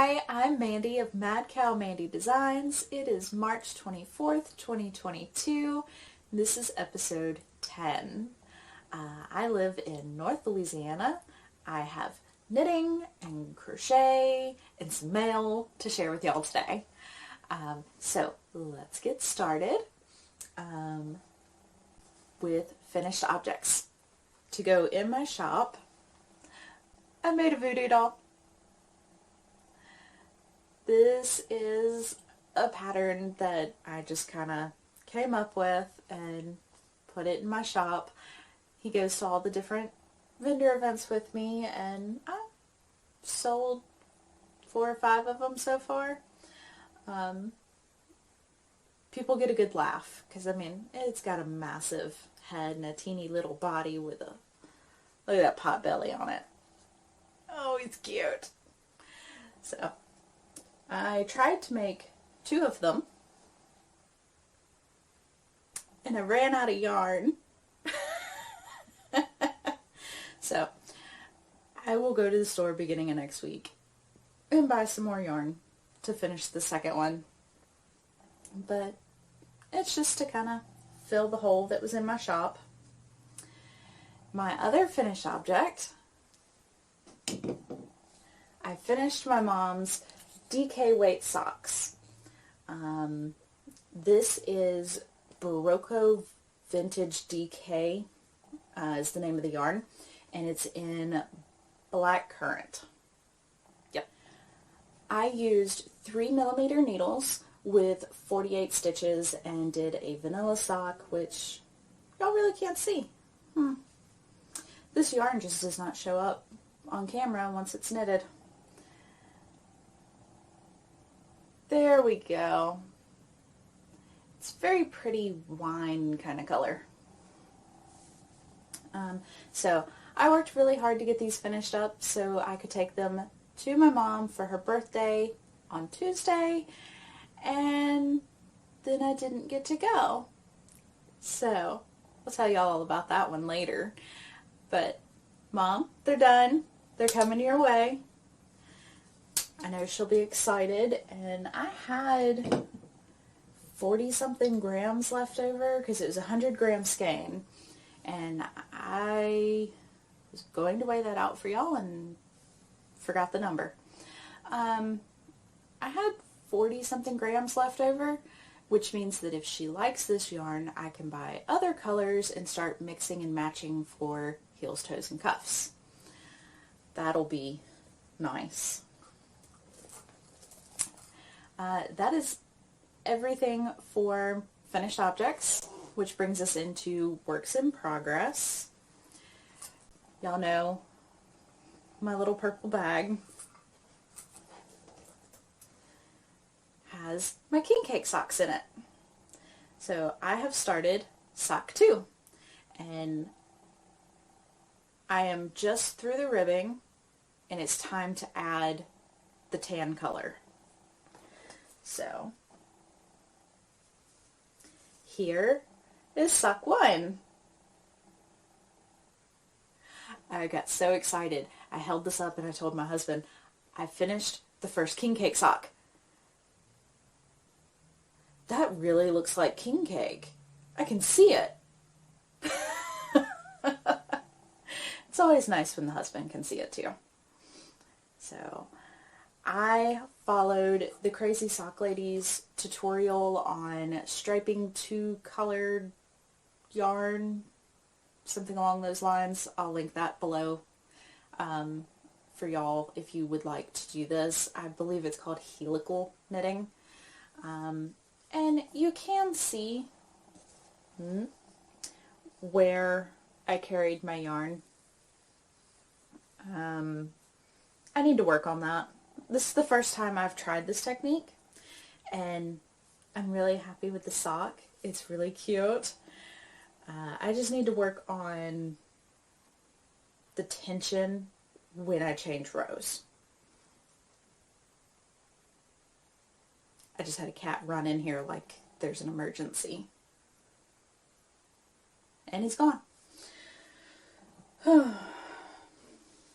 Hi, I'm Mandy of Mad Cow Mandy Designs. It is March 24th, 2022. This is episode 10. I live in North Louisiana. I have knitting and crochet and some mail to share with y'all today. So let's get started with finished objects. To go in my shop, I made a voodoo doll. This is a pattern that I just kind of came up with and put it in my shop. He goes to all the different vendor events with me, and I sold 4 or 5 of them so far. People get a good laugh because, I mean, it's got a massive head and a teeny little body with a, look at that pot belly on it. Oh, he's cute. So I tried to make 2 of them, and I ran out of yarn. So I will go to the store beginning of next week and buy some more yarn to finish the second one. But it's just to kind of fill the hole that was in my shop. My other finished object, I finished my mom's DK weight socks. This is Berroco Vintage DK is the name of the yarn, and it's in black currant. Yep. I used 3mm needles with 48 stitches and did a vanilla sock, which y'all really can't see. This yarn just does not show up on camera once it's knitted. There we go. It's very pretty wine kind of color. So I worked really hard to get these finished up so I could take them to my mom for her birthday on Tuesday, and then I didn't get to go. So I'll tell y'all all about that one later. But Mom, they're done. They're coming your way. I know she'll be excited, and I had 40-something grams left over because it was a 100-gram skein, and I was going to weigh that out for y'all and forgot the number. I had 40-something grams left over, which means that if she likes this yarn, I can buy other colors and start mixing and matching for heels, toes, and cuffs. That'll be nice. That is everything for finished objects, which brings us into works in progress. Y'all know my little purple bag has my king cake socks in it. So I have started sock 2, and I am just through the ribbing, and it's time to add the tan color. So here is sock 1. I got so excited. I held this up and I told my husband, I finished the first king cake sock. That really looks like king cake. I can see it. It's always nice when the husband can see it too. So I followed the Crazy Sock Lady's tutorial on striping 2-colored yarn, something along those lines. I'll link that below for y'all if you would like to do this. I believe it's called helical knitting. And you can see where I carried my yarn. I need to work on that. This is the first time I've tried this technique, and I'm really happy with the sock. It's really cute. I just need to work on the tension when I change rows. I just had a cat run in here like there's an emergency. And he's gone. You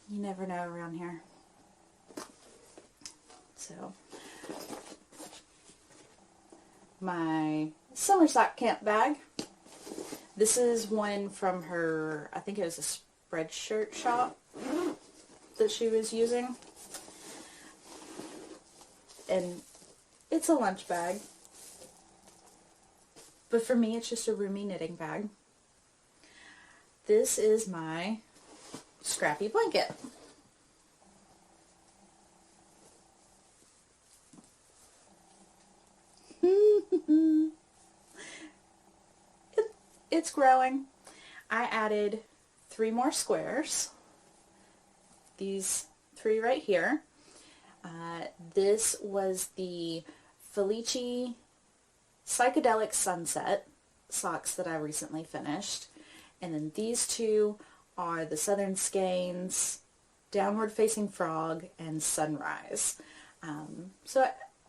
never know around here. So So, my summer sock camp bag. This is one from her, I think it was a Spreadshirt shop that she was using. And it's a lunch bag. But for me, it's just a roomy knitting bag. This is my Scrappy Blanket. It's growing. I added 3 more squares. These 3 right here. This was the Felici Psychedelic Sunset socks that I recently finished. And then these 2 are the Southern Skeins, Downward Facing Frog, and Sunrise. So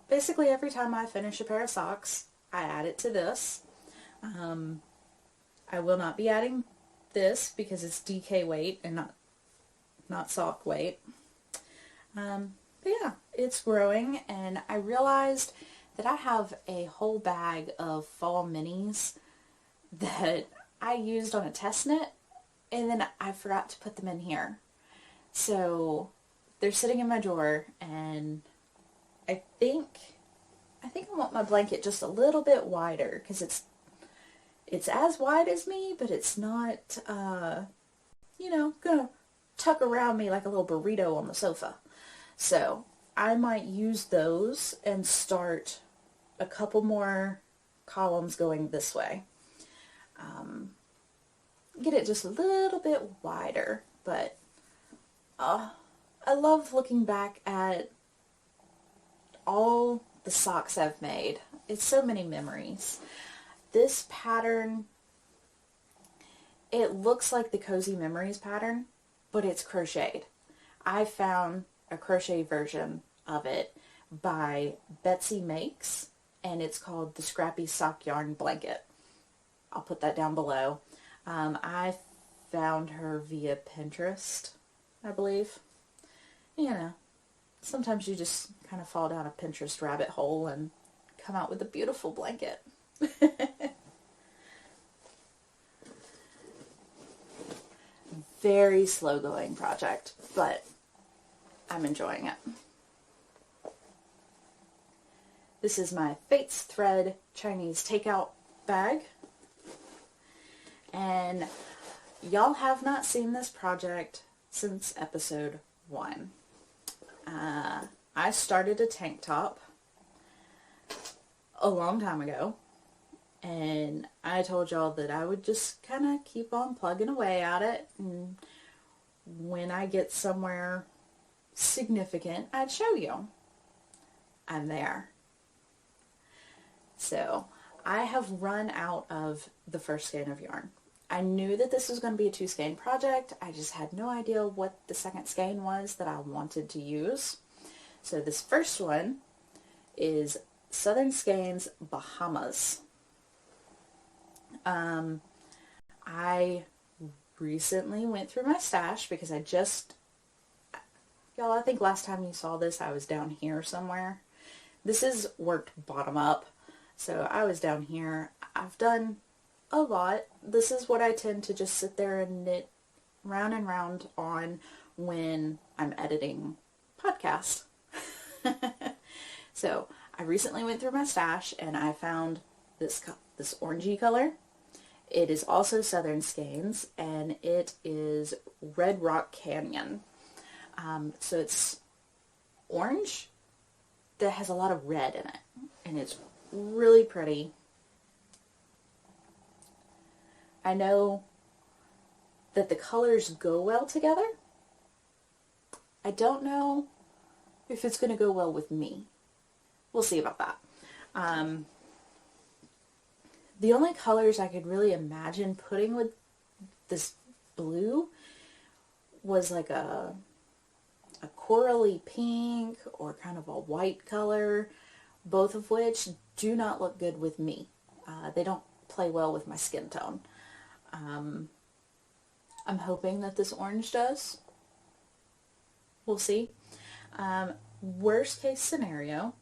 basically every time I finish a pair of socks, I add it to this. I will not be adding this because it's DK weight and not sock weight. But yeah, it's growing, and I realized that I have a whole bag of fall minis that I used on a test knit, and then I forgot to put them in here. So they're sitting in my drawer, and I think I want my blanket just a little bit wider, because it's as wide as me, but it's not, gonna tuck around me like a little burrito on the sofa. So I might use those and start a couple more columns going this way. Get it just a little bit wider, but I love looking back at all the socks I've made. It's so many memories. This pattern, it looks like the Cozy Memories pattern, but it's crocheted. I found a crochet version of it by Betsy Makes, and it's called the Scrappy Sock Yarn Blanket. I'll put that down below. I found her via Pinterest, I believe. You know, sometimes you just kind of fall down a Pinterest rabbit hole and come out with a beautiful blanket. Very slow going project, but I'm enjoying it. This is my Fates Thread Chinese takeout bag, and y'all have not seen this project since episode 1. I started a tank top a long time ago, and I told y'all that I would just kind of keep on plugging away at it, and when I get somewhere significant, I'd show you. I'm there. So I have run out of the first skein of yarn. I knew that this was going to be a 2-skein project. I just had no idea what the second skein was that I wanted to use. So this first one is Southern Skeins Bahamas. I recently went through my stash because y'all, I think last time you saw this, I was down here somewhere. This is worked bottom up, so I was down here. I've done a lot. This is what I tend to just sit there and knit round and round on when I'm editing podcasts. So I recently went through my stash and I found this orangey color. It is also Southern Skeins, and it is Red Rock Canyon. So it's orange that has a lot of red in it, and it's really pretty. I know that the colors go well together. I don't know if it's going to go well with me. We'll see about that. The only colors I could really imagine putting with this blue was like a corally pink or kind of a white color, both of which do not look good with me. They don't play well with my skin tone. I'm hoping that this orange does. We'll see. worst case scenario,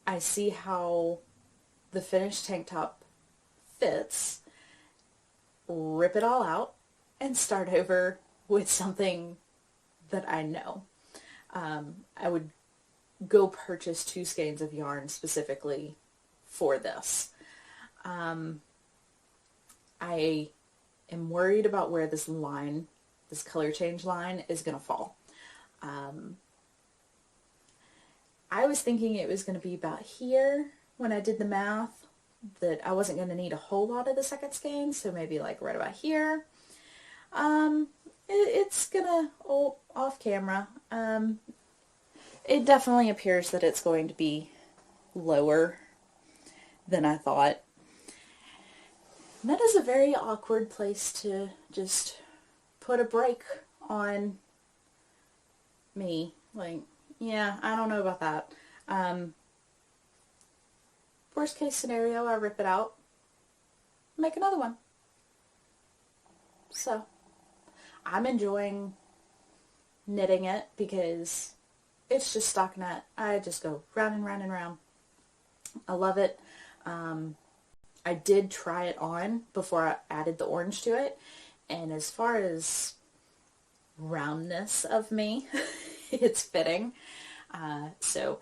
I see how the finished tank top fits, rip it all out, and start over with something that I know. I would go purchase 2 skeins of yarn specifically for this. I am worried about where this line, this color change line, is going to fall. I was thinking it was going to be about here when I did the math, that I wasn't going to need a whole lot of the second skein, so maybe like right about here. It's going to, off camera, it definitely appears that it's going to be lower than I thought. And that is a very awkward place to just put a break on me. Like, yeah, I don't know about that. Worst case scenario, I rip it out, make another one. So, I'm enjoying knitting it because it's just stockinette. I just go round and round and round. I love it. I did try it on before I added the orange to it, and as far as roundness of me, it's fitting. So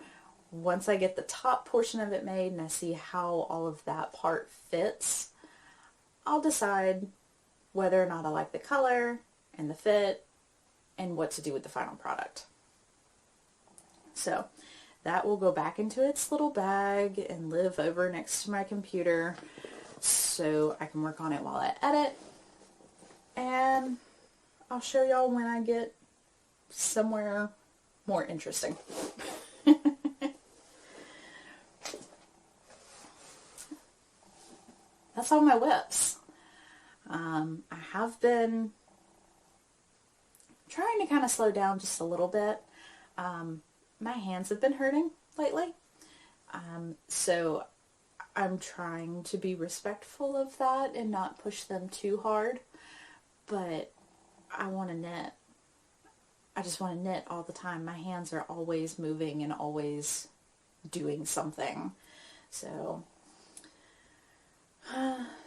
once I get the top portion of it made and I see how all of that part fits, I'll decide whether or not I like the color and the fit and what to do with the final product. So that will go back into its little bag and live over next to my computer so I can work on it while I edit. And I'll show y'all when I get somewhere more interesting. That's all my whips. I have been trying to kind of slow down just a little bit. My hands have been hurting lately, so I'm trying to be respectful of that and not push them too hard, but I want to knit. I just want to knit all the time. My hands are always moving and always doing something, so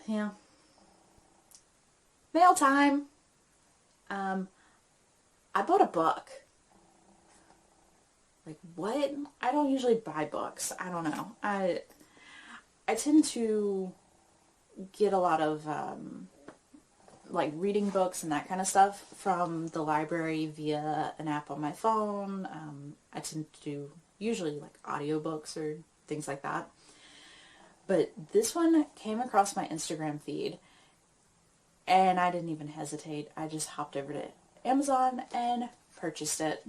yeah. Mail time. I bought a book. Like, what? I don't usually buy books. I don't know. I tend to get a lot of, like, reading books and that kind of stuff from the library via an app on my phone. I tend to do usually, like, audiobooks or things like that. But this one came across my Instagram feed, and I didn't even hesitate. I just hopped over to Amazon and purchased it.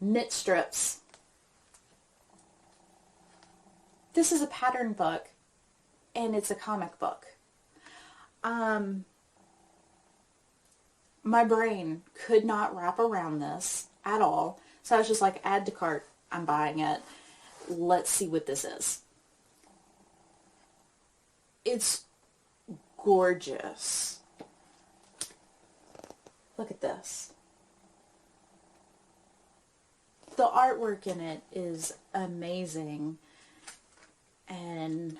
Knitstrips. This is a pattern book, and it's a comic book. My brain could not wrap around this at all, so I was just like, add to cart, I'm buying it. Let's see what this is. It's gorgeous. Look at this. The artwork in it is amazing, and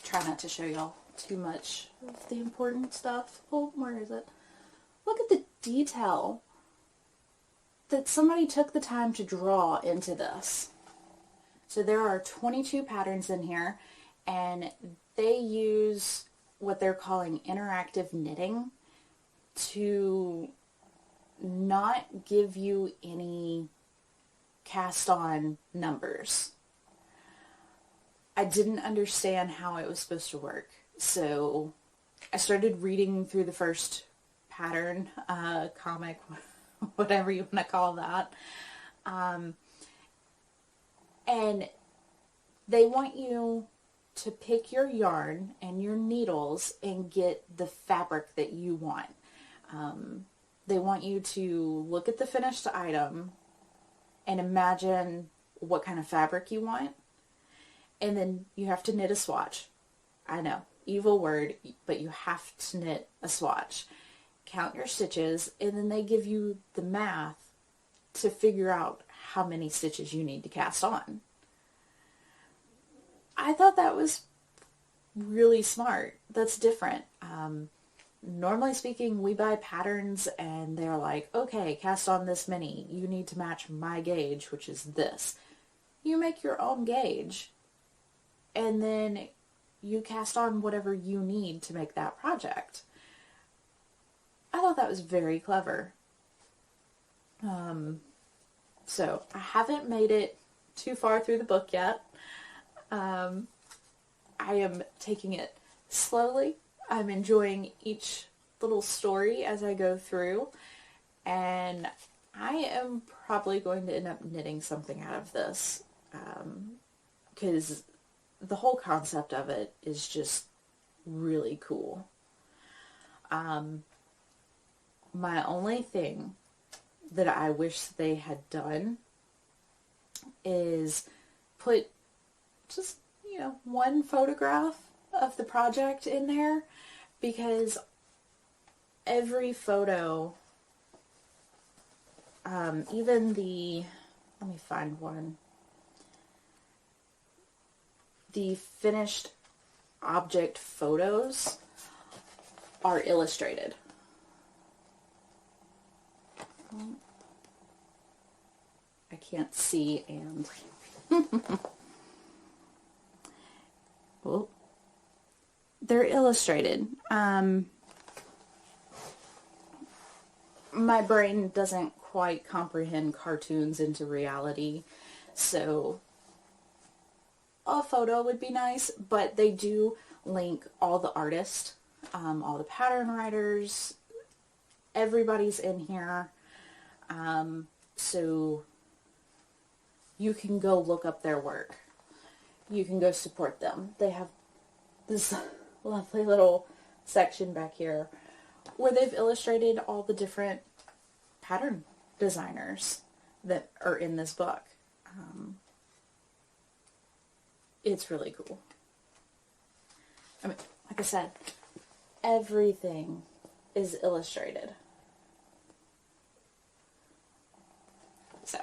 try not to show y'all too much of the important stuff. Oh, where is it? Look at the detail that somebody took the time to draw into this. So there are 22 patterns in here, and they use what they're calling interactive knitting to not give you any cast-on numbers. I didn't understand how it was supposed to work, so I started reading through the first pattern, comic, whatever you want to call that, and they want you to pick your yarn and your needles and get the fabric that you want. They want you to look at the finished item and imagine what kind of fabric you want, and then you have to knit a swatch. I know, evil word, but you have to knit a swatch. Count your stitches, and then they give you the math to figure out how many stitches you need to cast on. I thought that was really smart. That's different. Normally speaking, we buy patterns and they're like, okay, cast on this many. You need to match my gauge, which is this. You make your own gauge, and then you cast on whatever you need to make that project. I thought that was very clever. So I haven't made it too far through the book yet. I am taking it slowly. I'm enjoying each little story as I go through, and I am probably going to end up knitting something out of this, because the whole concept of it is just really cool. My only thing that I wish they had done is put just, one photograph of the project in there, because every photo, even let me find one, the finished object photos are illustrated. I can't see, and well, they're illustrated. My brain doesn't quite comprehend cartoons into reality, so a photo would be nice, but they do link all the artists, all the pattern writers, everybody's in here, so you can go look up their work. You can go support them. They have this lovely little section back here where they've illustrated all the different pattern designers that are in this book. It's really cool. I mean, like I said, everything is illustrated. So,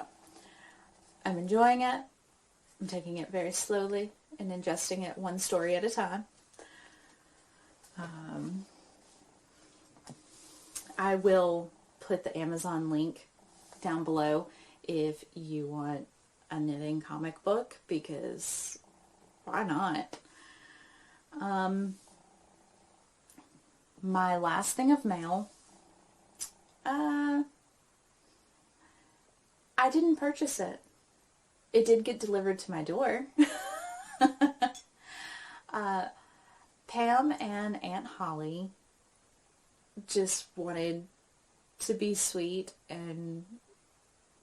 I'm enjoying it. I'm taking it very slowly and ingesting it one story at a time. I will put the Amazon link down below if you want a knitting comic book, because why not? My last thing of mail, I didn't purchase it. It did get delivered to my door. Pam and Aunt Holly just wanted to be sweet and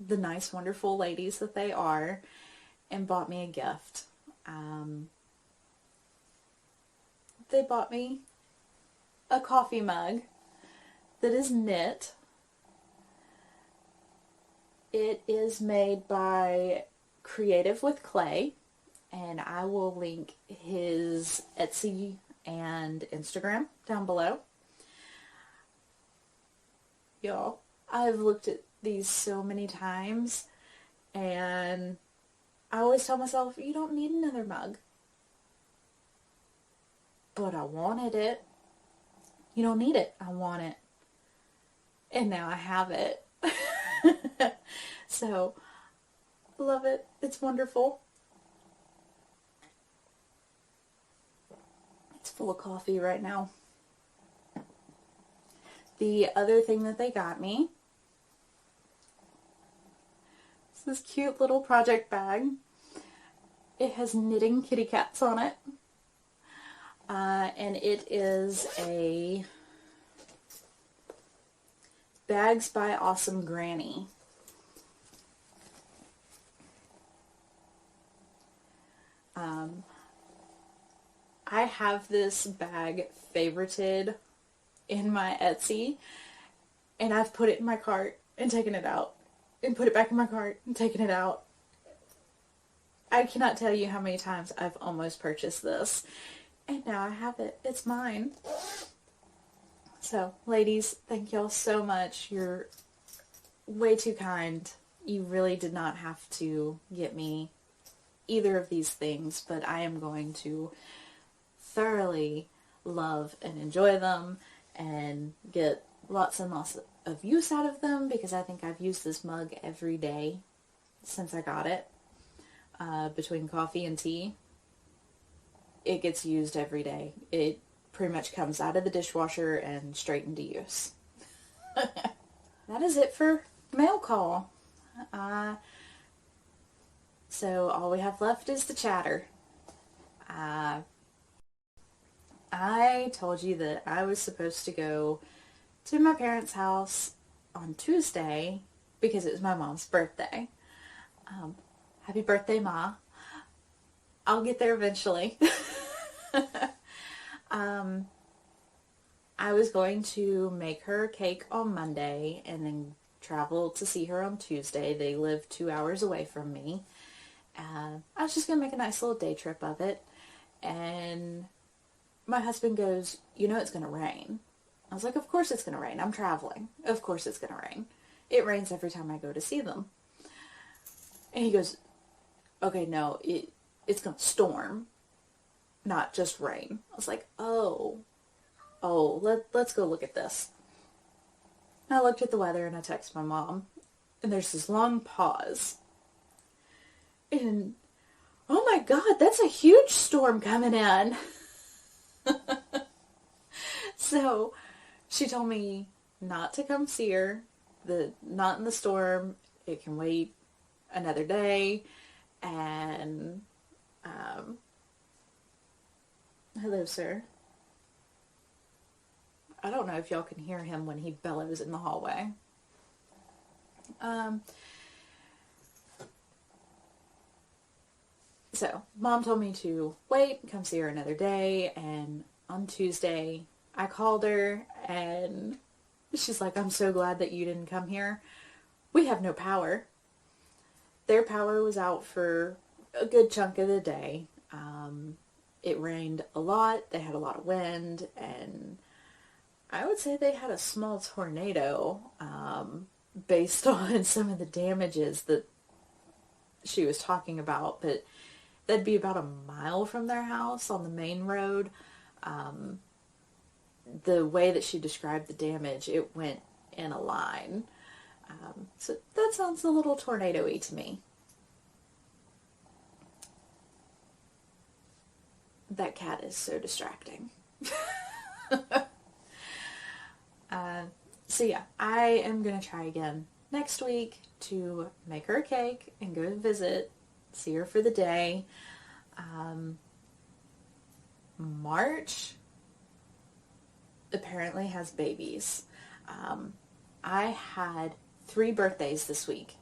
the nice, wonderful ladies that they are, and bought me a gift. They bought me a coffee mug that is knit. It is made by Creative with Clay, and I will link his Etsy and Instagram down below. Y'all, I've looked at these so many times, and I always tell myself, you don't need another mug. But I wanted it. You don't need it. I want it. And now I have it. So, love it. It's wonderful. It's full of coffee right now. The other thing that they got me is this cute little project bag. It has knitting kitty cats on it. And it is a Bags by Awesome Granny. I have this bag favorited in my Etsy, and I've put it in my cart and taken it out, and put it back in my cart and taken it out. I cannot tell you how many times I've almost purchased this, And now I have it. It's mine. So, ladies, thank y'all so much. You're way too kind. You really did not have to get me either of these things, but I am going to thoroughly love and enjoy them and get lots and lots of use out of them, because I think I've used this mug every day since I got it. Between coffee and tea, it gets used every day. It pretty much comes out of the dishwasher and straight into use. That is it for mail call. So all we have left is the chatter. I told you that I was supposed to go to my parents' house on Tuesday because it was my mom's birthday. Happy birthday, Ma. I'll get there eventually. I was going to make her a cake on Monday and then travel to see her on Tuesday. They live 2 hours away from me. I was just going to make a nice little day trip of it. And my husband goes, you know it's going to rain. I was like, of course it's going to rain. I'm traveling. Of course it's going to rain. It rains every time I go to see them. And he goes, okay, no, it's going to storm, not just rain. I was like, let's go look at this. And I looked at the weather and I texted my mom, and there's this long pause. And, oh my God, that's a huge storm coming in. So she told me not to come see her, not in the storm, it can wait another day. And hello, sir. I don't know if y'all can hear him when he bellows in the hallway. So Mom told me to wait, come see her another day, and on Tuesday I called her and she's like, I'm so glad that you didn't come here. We have no power. Their power was out for a good chunk of the day. It rained a lot, they had a lot of wind, and I would say they had a small tornado, based on some of the damages that she was talking about, but that'd be about a mile from their house on the main road. The way that she described the damage, it went in a line. So that sounds a little tornado-y to me. That cat is so distracting. So yeah, I am going to try again next week to make her a cake and go visit, see her for the day. March apparently has babies. I had 3 birthdays this week.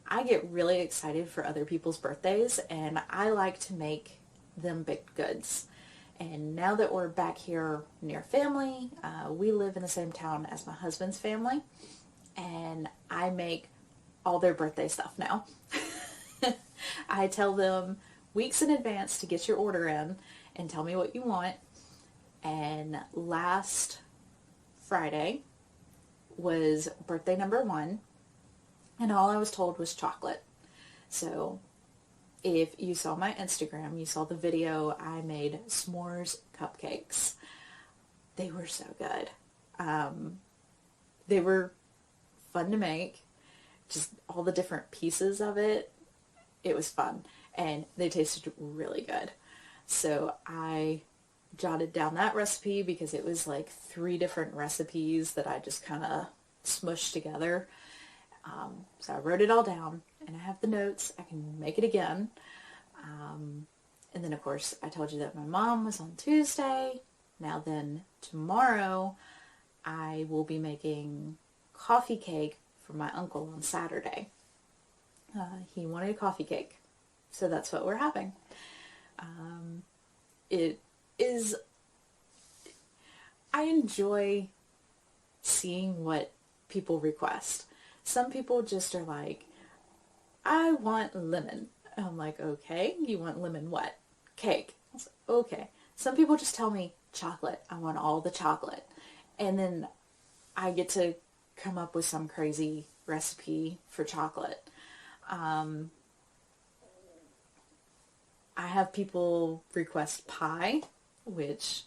I get really excited for other people's birthdays, and I like to make them baked goods. And now that we're back here near family, we live in the same town as my husband's family, and I make all their birthday stuff now. I tell them weeks in advance to get your order in and tell me what you want. And last Friday was birthday number 1, and all I was told was chocolate. So if you saw my Instagram, you saw the video, I made s'mores cupcakes. They were so good. They were fun to make. Just all the different pieces of it. It was fun. And they tasted really good. So I jotted down that recipe because it was like 3 different recipes that I just kind of smushed together. So I wrote it all down, and I have the notes. I can make it again. And then, of course, I told you that my mom was on Tuesday. Now then, tomorrow, I will be making coffee cake for my uncle on Saturday. He wanted a coffee cake, so that's what we're having. It is... I enjoy seeing what people request. Some people just are like, I want lemon. I'm like, okay, you want lemon what? Cake. I was like, okay. some people just tell me chocolate. I want all the chocolate. And then I get to come up with some crazy recipe for chocolate. I have people request pie, which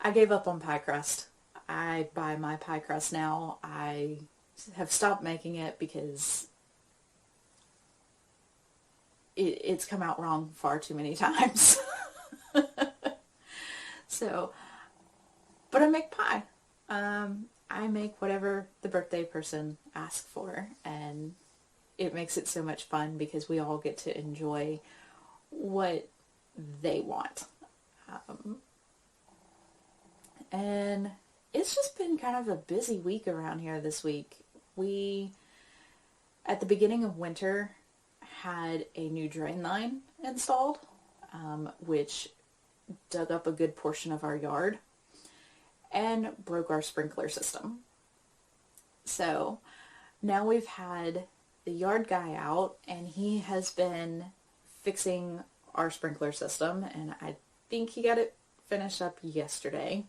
I gave up on pie crust. I buy my pie crust now. I have stopped making it because it's come out wrong far too many times. So, but I make pie. I make whatever the birthday person asks for, and it makes it so much fun because we all get to enjoy what they want. And it's just been kind of a busy week around here this week. We, at the beginning of winter, had a new drain line installed, which dug up a good portion of our yard and broke our sprinkler system. So now we've had the yard guy out, and he has been fixing our sprinkler system, and I think he got it finished up yesterday.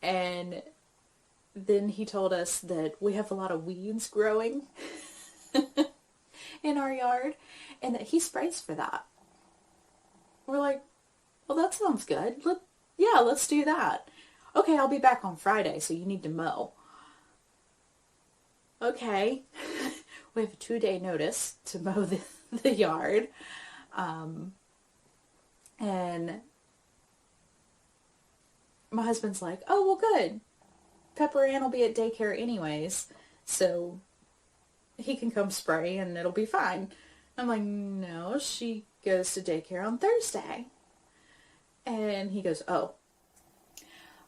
And then he told us that we have a lot of weeds growing in our yard, and that he sprays for that. We're like, well, that sounds good. Let's do that. Okay, I'll be back on Friday, so you need to mow. Okay. We have a 2-day notice to mow the yard. And my husband's like, oh, well, good. Pepper Ann will be at daycare anyways, so he can come spray and it'll be fine. I'm like, no, she goes to daycare on Thursday. And he goes, oh.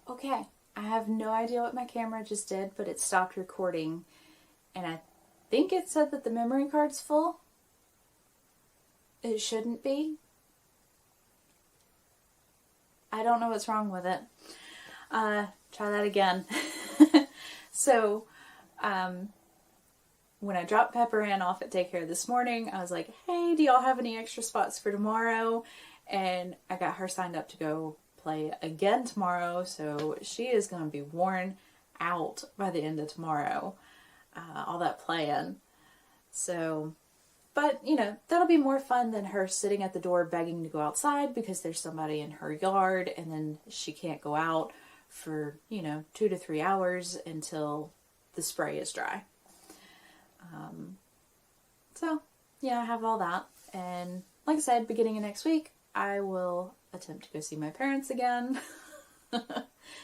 Okay, I have no idea what my camera just did, but it stopped recording. And I think it said that the memory card's full. It shouldn't be. I don't know what's wrong with it. Try that again. So, when I dropped Pepper Ann off at daycare this morning, I was like, hey, do y'all have any extra spots for tomorrow? And I got her signed up to go play again tomorrow, so she is going to be worn out by the end of tomorrow. All that playing. So, but, you know, that'll be more fun than her sitting at the door begging to go outside because there's somebody in her yard, and then she can't go out for, 2 to 3 hours until the spray is dry. So, yeah, I have all that. And like I said, beginning of next week, I will attempt to go see my parents again.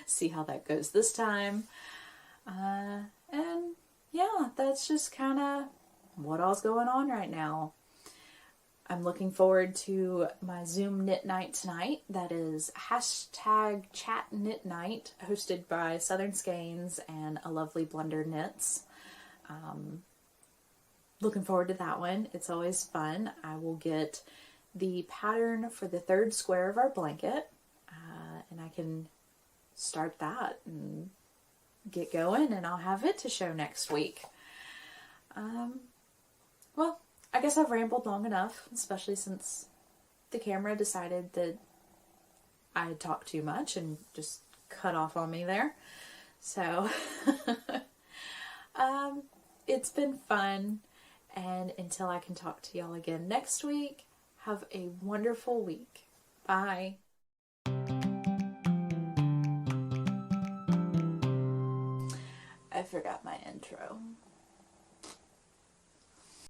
See how that goes this time. And yeah, that's just kind of what all's going on right now. I'm looking forward to my Zoom knit night tonight. That is #chat knit night, hosted by Southern Skeins and a lovely Blunder knits. Looking forward to that one. It's always fun. I will get the pattern for the 3rd square of our blanket, and I can start that and get going, and I'll have it to show next week. Well, I guess I've rambled long enough, especially since the camera decided that I had talked too much and just cut off on me there. So, it's been fun, and until I can talk to y'all again next week, have a wonderful week. Bye. I forgot my intro.